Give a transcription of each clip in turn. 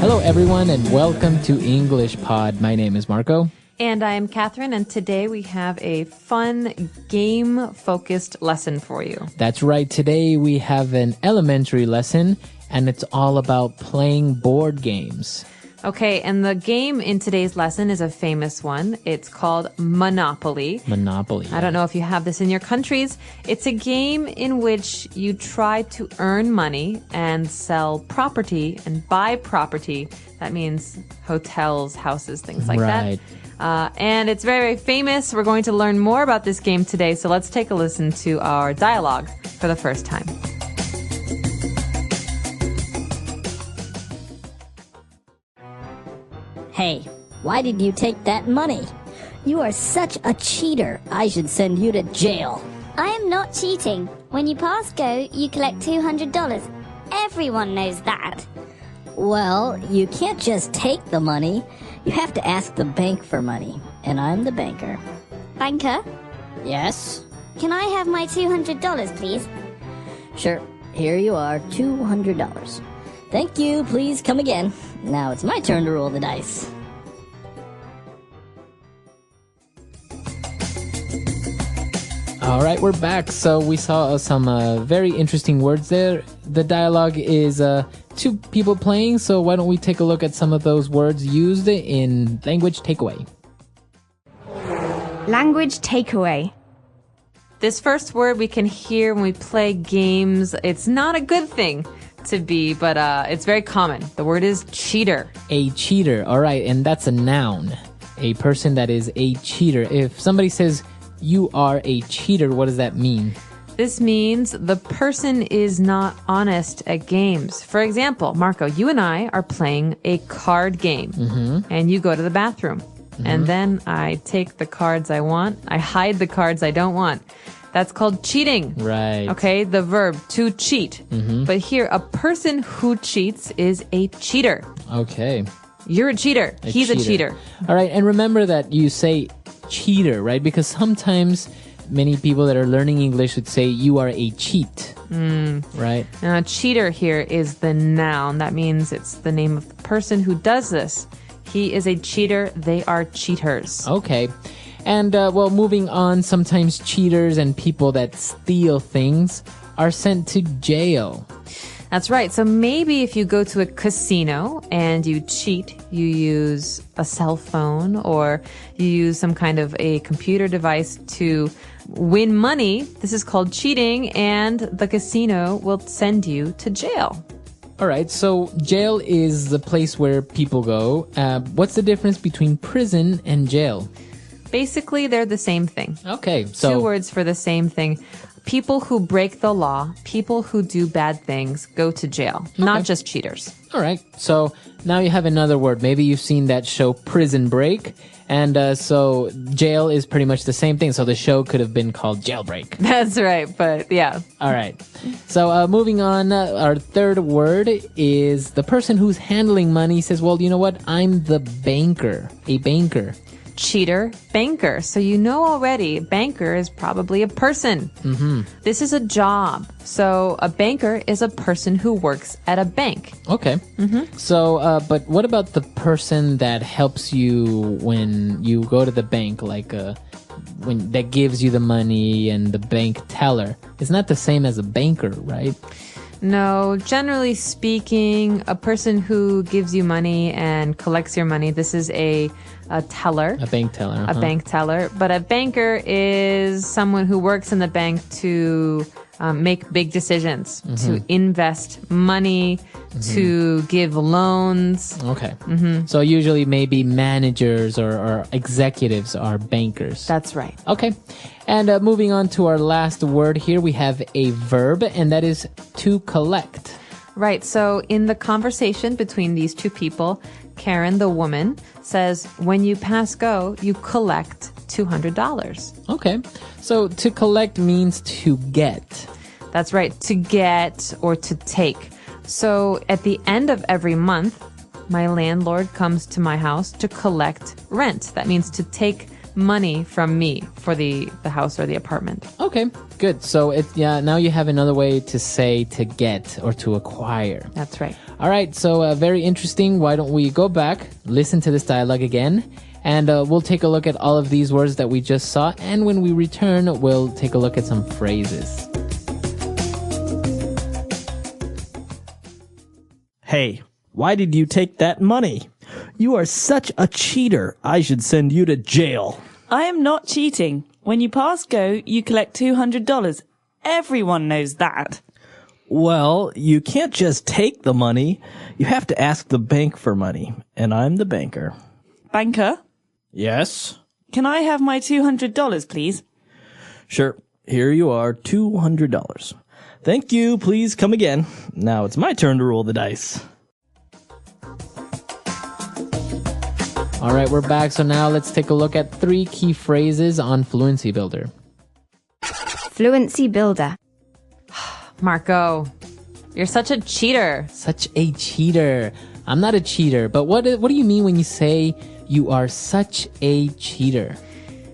Hello, everyone, and welcome to English Pod. My name is Marco. And I am Catherine, and today we have a fun game-focused lesson for you. That's right. Today we have an elementary lesson, and it's all about playing board games. Okay, and the game in today's lesson is a famous one. It's called Monopoly. Monopoly. I don't know if you have this in your countries. It's a game in which you try to earn money and sell property and buy property. That means hotels, houses, things like Right. that. And it's very, very famous. We're going to learn more about this game today, so let's take a listen to our dialogue for the first time. Hey, why did you take that money? You are such a cheater. I should send you to jail. I am not cheating. When you pass go, you collect $200. Everyone knows that. Well, you can't just take the money. You have to ask the bank for money. And I'm the banker. Banker, Yes? can I have my $200, please? Sure. Here you are, $200. Thank you. Please come again. Now it's my turn to roll the dice. All right, we're back. So we saw some very interesting words there. The dialogue is two people playing, so why don't we take a look at some of those words used in language takeaway. Language takeaway. This first word we can hear when we play games. It's not a good thing to be, but it's very common. The word is cheater. A cheater. All right, and that's a noun. A person that is a cheater. If somebody says you are a cheater, what does that mean? This means the person is not honest at games. For example, Marco, you and I are playing a card game, and you go to the bathroom. And then I take the cards I want. I hide the cards I don't want. That's called cheating. Right. Okay, the verb to cheat. But here, a person who cheats is a cheater. Okay. You're a cheater. He's a cheater. All right, and remember that you say cheater, right? Because sometimes many people that are learning English would say you are a cheat, right? Now, cheater here is the noun. That means it's the name of the person who does this. He is a cheater. They are cheaters. Okay. And, well, moving on, sometimes cheaters and people that steal things are sent to jail. That's right. So maybe if you go to a casino and you cheat, you use a cell phone or you use some kind of a computer device to win money. This is called cheating, and the casino will send you to jail. All right, so jail is the place where people go. What's the difference between prison and jail? Basically, they're the same thing. Okay, so Two words for the same thing. People who break the law, people who do bad things, go to jail, not just cheaters. all right. So now you have another word. Maybe you've seen that show Prison Break, and so jail is pretty much the same thing. So the show could have been called Jailbreak. That's right, but yeah. All right. So moving on, our third word is the person who's handling money says, well, you know what? I'm the banker, a banker. Cheater, banker. So you know already, banker is probably a person. This is a job. So a banker is a person who works at a bank. Okay. So, but what about the person that helps you when you go to the bank, like when that gives you the money and the bank teller? It's not the same as a banker, right? No, generally speaking, a person who gives you money and collects your money, this is a teller. A bank teller. A bank teller. But a banker is someone who works in the bank to make big decisions, to invest money, to give loans. Okay. So usually maybe managers or executives are bankers. That's right. Okay. And moving on to our last word here, we have a verb, and that is to collect. Right. So in the conversation between these two people, Karen, the woman, says, when you pass go, you collect $200. Okay. So to collect means to get. That's right. To get or to take. So at the end of every month, my landlord comes to my house to collect rent. That means to take money from me for the house or the apartment. Okay, good. So now you have another way to say to get or to acquire. That's right. All right, so very interesting. Why don't we go back, listen to this dialogue again, and we'll take a look at all of these words that we just saw. And when we return, we'll take a look at some phrases. Hey, why did you take that money? You are such a cheater. I should send you to jail. I am not cheating. When you pass go, you collect $200. Everyone knows that. Well, you can't just take the money. You have to ask the bank for money. And I'm the banker. Banker, Yes? can I have my $200, please? Sure. Here you are, $200. Thank you. Please come again. Now it's my turn to roll the dice. All right, we're back. So now let's take a look at 3 key phrases on Fluency Builder. Fluency Builder. Marco, you're such a cheater. Such a cheater. I'm not a cheater, but what do you mean when you say you are such a cheater?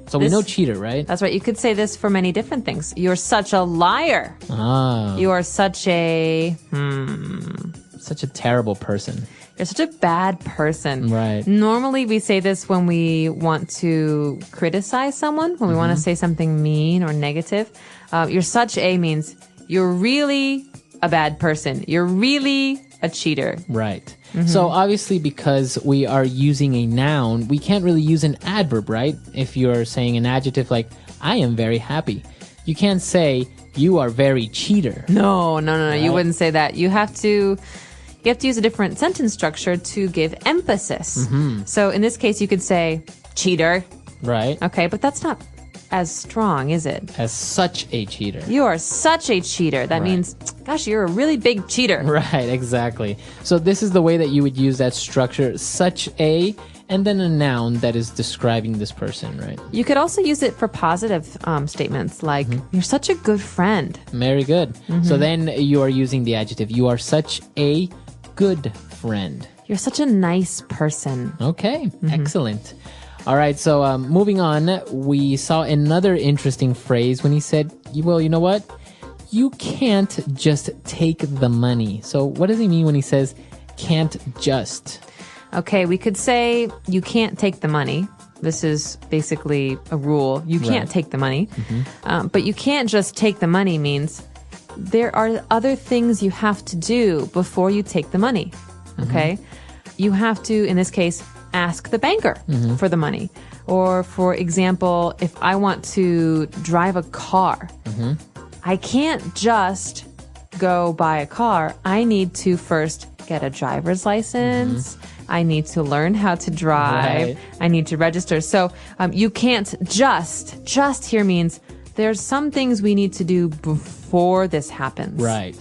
So we This- know cheater, right? That's right. You could say this for many different things. You're such a liar. Ah, You are such a... such a terrible person. You're such a bad person. Right. Normally we say this when we want to criticize someone, when we want to say something mean or negative. You're such a means you're really a bad person. You're really a cheater. Right. So obviously because we are using a noun, we can't really use an adverb, right? If you're saying an adjective like, I am very happy. You can't say, you are very cheater. No. You Right. wouldn't say that. You have to use a different sentence structure to give emphasis. So in this case, you could say cheater. Right. Okay, but that's not as strong, is it? As such a cheater. You are such a cheater. That Right. means, gosh, you're a really big cheater. Right, exactly. So this is the way that you would use that structure, such a, and then a noun that is describing this person, right? You could also use it for positive statements like, you're such a good friend. Very good. So then you are using the adjective, you are such a good friend. You're such a nice person. Okay, excellent. All right, so moving on, we saw another interesting phrase when he said, well, you know what? You can't just take the money. So what does he mean when he says can't just? Okay, we could say you can't take the money. This is basically a rule. You can't Right. take the money. But you can't just take the money means there are other things you have to do before you take the money. Okay? You have to, in this case, ask the banker for the money. Or, for example, if I want to drive a car, I can't just go buy a car. I need to first get a driver's license. I need to learn how to drive. Right. I need to register. So you can't just here means there's some things we need to do before this happens. Right.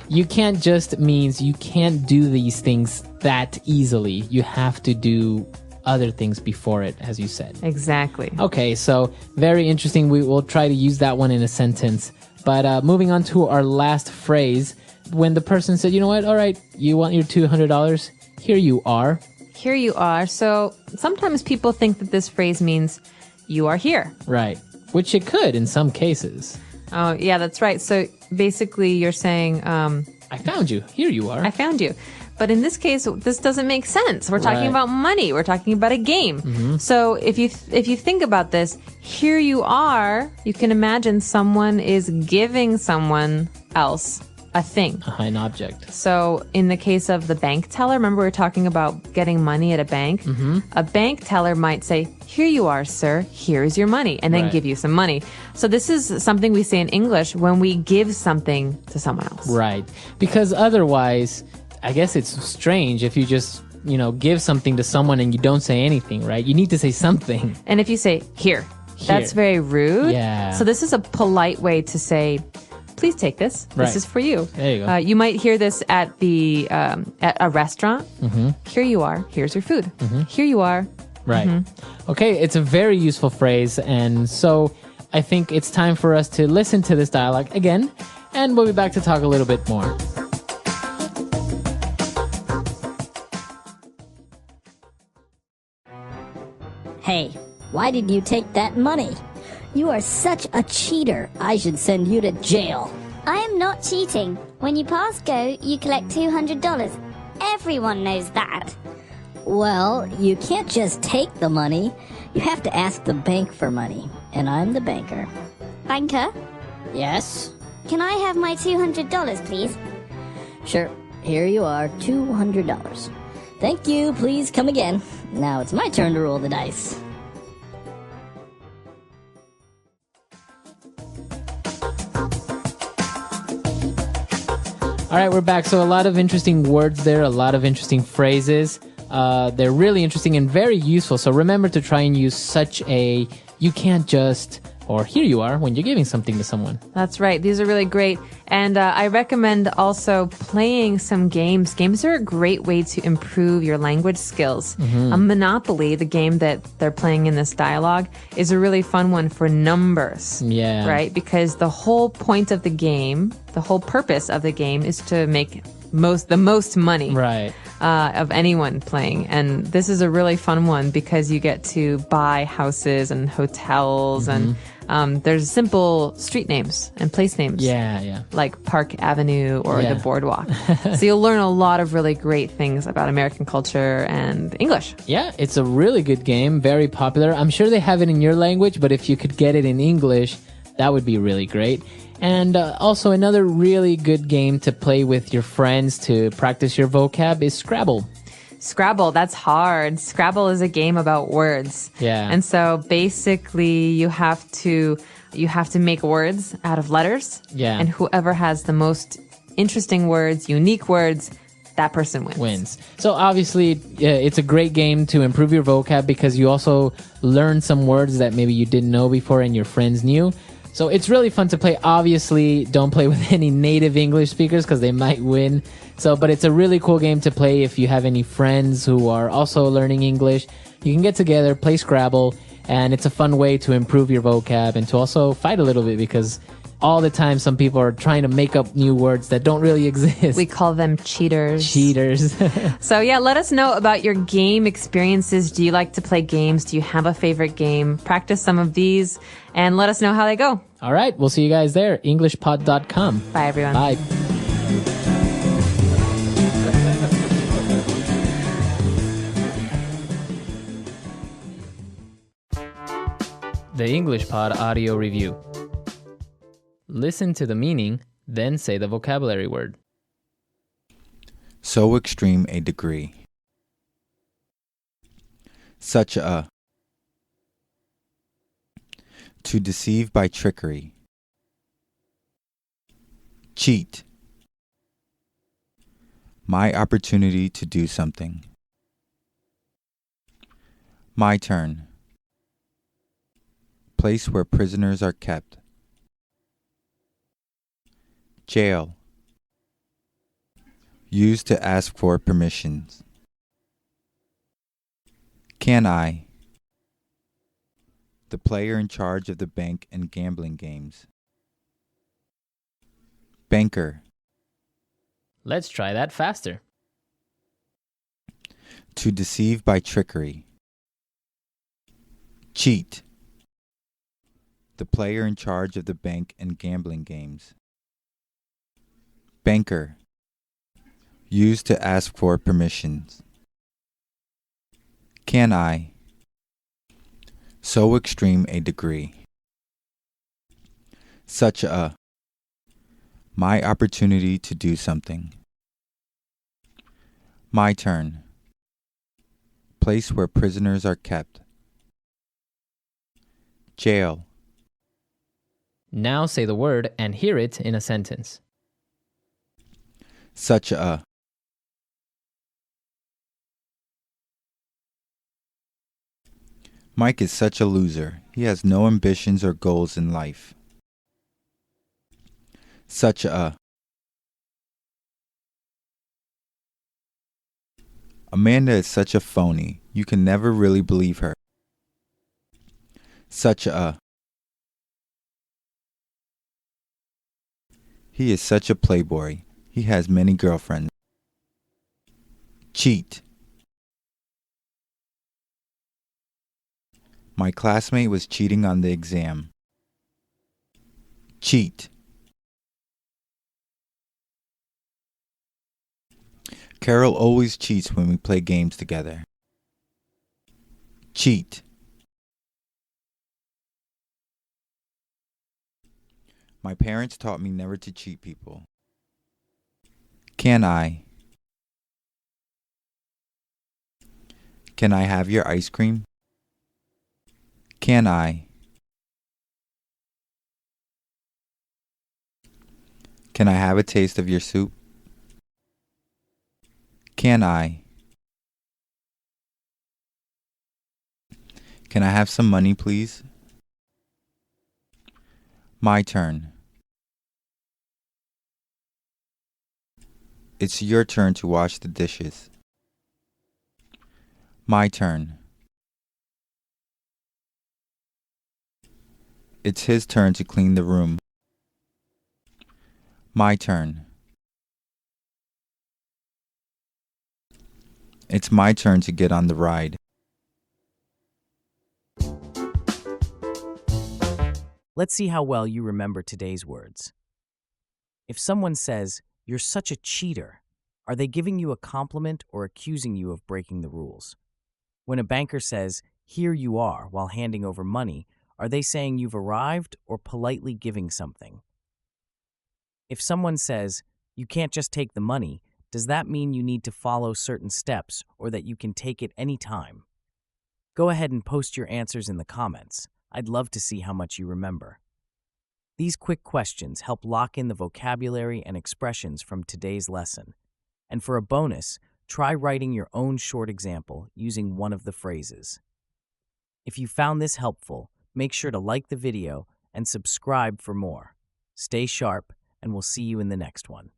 You can't just means you can't do these things that easily. You have to do other things before it, as you said. Exactly. Okay, so very interesting. We will try to use that one in a sentence. But moving on to our last phrase, when the person said, you know what, all right, you want your $200? Here you are. Here you are. So sometimes people think that this phrase means you are here. Right. Which it could in some cases. Oh, yeah, that's right. So basically you're saying, I found you. Here you are. I found you. But in this case, this doesn't make sense. We're talking Right. about money. We're talking about a game. So if you think about this, here you are, you can imagine someone is giving someone else a thing. An object. So in the case of the bank teller, remember we were talking about getting money at a bank? A bank teller might say, here you are, sir, here's your money, and then Right. give you some money. So this is something we say in English when we give something to someone else. Right. Because otherwise, I guess it's strange if you just, give something to someone and you don't say anything, right? You need to say something. And if you say, here, that's very rude. Yeah. So this is a polite way to say, please take this. Right. This is for you. There you go. You might hear this at at a restaurant. Here you are. Here's your food. Here you are. Right. Okay, it's a very useful phrase. And so I think it's time for us to listen to this dialogue again. And we'll be back to talk a little bit more. Hey, Why did you take that money? You are such a cheater. I should send you to jail. I am not cheating. When you pass go, you collect $200. Everyone knows that. Well, you can't just take the money. You have to ask the bank for money. And I'm the banker. Banker, Yes? can I have my $200, please? Sure. Here you are, $200. Thank you. Please come again. Now it's my turn to roll the dice. All right, we're back. So a lot of interesting words there, a lot of interesting phrases. They're really interesting and very useful. So remember to try and use such a you can't just or here you are when you're giving something to someone. That's right. These are really great. And I recommend also playing some games. Games are a great way to improve your language skills. Monopoly, the game that they're playing in this dialogue, is a really fun one for numbers. Yeah. Right? Because the whole point of the game, the whole purpose of the game is to make the most money. Right. Of anyone playing. And this is a really fun one because you get to buy houses and hotels and there's simple street names and place names. Yeah. Like Park Avenue or Yeah. the boardwalk. So you'll learn a lot of really great things about American culture and English. Yeah, it's a really good game, very popular. I'm sure they have it in your language, but if you could get it in English, that would be really great. And also another really good game to play with your friends to practice your vocab is Scrabble. Scrabble, that's hard. Scrabble is a game about words. Yeah. And so basically you have to make words out of letters. Yeah. And whoever has the most interesting words, unique words, that person wins. So obviously it's a great game to improve your vocab because you also learn some words that maybe you didn't know before and your friends knew. So it's really fun to play. Obviously, don't play with any native English speakers because they might win. But it's a really cool game to play if you have any friends who are also learning English. You can get together, play Scrabble, and it's a fun way to improve your vocab and to also fight a little bit because all the time some people are trying to make up new words that don't really exist. We call them cheaters. Cheaters. So yeah, let us know about your game experiences. Do you like to play games? Do you have a favorite game? Practice some of these and let us know how they go. All right, we'll see you guys there. EnglishPod.com. Bye, everyone. Bye. The English Pod Audio Review. Listen to the meaning, then say the vocabulary word. So extreme a degree. Such a. To deceive by trickery. Cheat. My opportunity to do something. My turn. Place where prisoners are kept. Jail. Used to ask for permissions. Can I? The player in charge of the bank and gambling games. Banker. Let's try that faster. To deceive by trickery. Cheat. The player in charge of the bank and gambling games. Banker. Used to ask for permissions. Can I? So extreme a degree. Such a. My opportunity to do something. My turn. Place where prisoners are kept. Jail. Now say the word and hear it in a sentence. Such a. Mike is such a loser. He has no ambitions or goals in life. Such a. Amanda is such a phony. You can never really believe her. Such a. He is such a playboy. He has many girlfriends. Cheat. My classmate was cheating on the exam. Cheat. Carol always cheats when we play games together. Cheat. My parents taught me never to cheat people. Can I? Can I have your ice cream? Can I? Can I have a taste of your soup? Can I? Can I have some money, please? My turn. It's your turn to wash the dishes. My turn. It's his turn to clean the room. My turn. It's my turn to get on the ride. Let's see how well you remember today's words. If someone says, "You're such a cheater," are they giving you a compliment or accusing you of breaking the rules? When a banker says, "Here you are," while handing over money, are they saying you've arrived or politely giving something? If someone says, "You can't just take the money," does that mean you need to follow certain steps or that you can take it any time? Go ahead and post your answers in the comments. I'd love to see how much you remember. These quick questions help lock in the vocabulary and expressions from today's lesson. And for a bonus, try writing your own short example using one of the phrases. If you found this helpful, make sure to like the video and subscribe for more. Stay sharp, and we'll see you in the next one.